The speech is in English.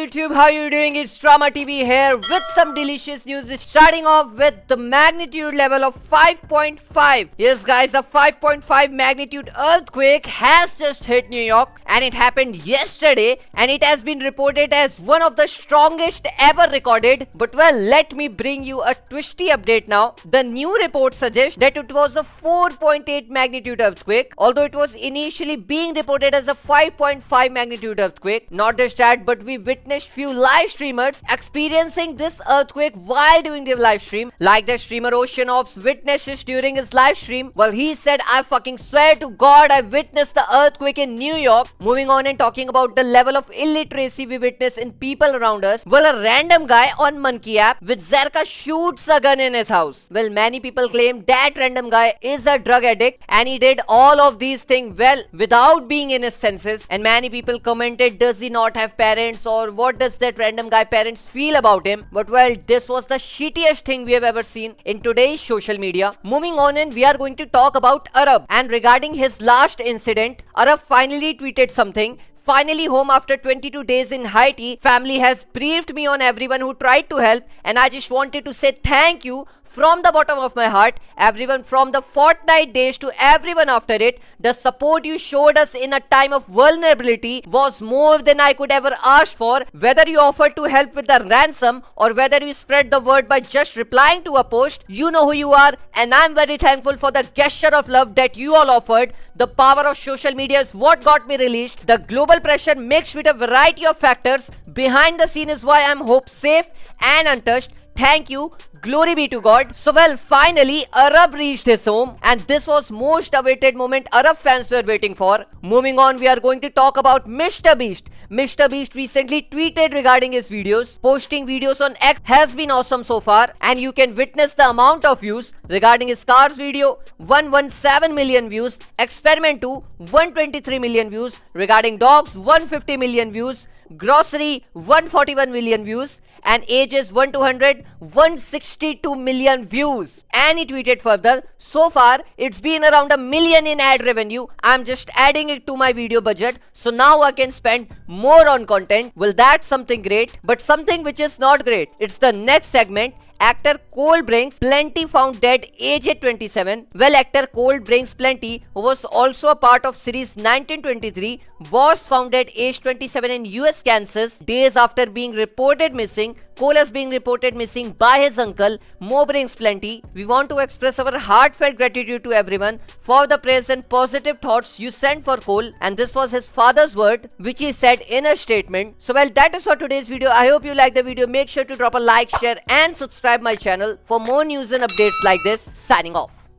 YouTube, how you doing? It's Drama TV here with some delicious news. Starting off with the magnitude level of 5.5. Yes guys, a 5.5 magnitude earthquake has just hit New York and it happened yesterday and it has been reported as one of the strongest ever recorded. But well, let me bring you a twisty update now. The new report suggests that it was a 4.8 magnitude earthquake, although it was initially being reported as a 5.5 magnitude earthquake. Not just that, but we witnessed few live streamers experiencing this earthquake while doing their live stream. Like the streamer Ocean Ops witnessed it during his live stream. Well, he said, I fucking swear to God, I witnessed the earthquake in New York. Moving on and talking about the level of illiteracy we witness in people around us. Well, a random guy on Monkey app with Zerka shoots a gun in his house. Well, many people claim that random guy is a drug addict and he did all of these things well without being in his senses. And many people commented, does he not have parents, or what does that random guy parents feel about him? But well, this was the shittiest thing we have ever seen in today's social media. Moving on, and we are going to talk about Arab, and regarding his last incident, Arab finally tweeted something. Finally home after 22 days in Haiti. Family has briefed me on everyone who tried to help, and I just wanted to say thank you from the bottom of my heart. Everyone from the Fortnite days to everyone after it, the support you showed us in a time of vulnerability was more than I could ever ask for. Whether you offered to help with the ransom or whether you spread the word by just replying to a post, you know who you are, and I'm very thankful for the gesture of love that you all offered. The power of social media is what got me released. The global pressure mixed with a variety of factors behind the scene is why I'm hope safe and untouched. Thank you. Glory be to God. So well, finally Arab reached his home, and this was most awaited moment Arab fans were waiting for. Moving on, we are going to talk about Mr. Beast. Mr. Beast recently tweeted regarding his videos. Posting videos on X has been awesome so far, and you can witness the amount of views. Regarding his cars video, 117 million views. Experiment 2, 123 million views. Regarding dogs, 150 million views. Grocery, 141 million views. And ages 1 to 100, 162 million views. And he tweeted further, so far it's been around $1 million in ad revenue. I'm just adding it to my video budget, so now I can spend more on content. Well, that's something great, but something which is not great, it's the next segment. Actor Cole Brinks Plenty found dead aged 27. Well, actor Cole Brinks Plenty, who was also a part of series 1923, was found dead aged 27 in US, Kansas, days after being reported missing. Cole is being reported missing by his uncle, Mo Brinks Plenty. We want to express our heartfelt gratitude to everyone for the prayers and positive thoughts you sent for Cole, and this was his father's word, which he said in a statement. So well, that is for today's video. I hope you liked the video. Make sure to drop a like, share and subscribe my channel for more news and updates like this. Signing off.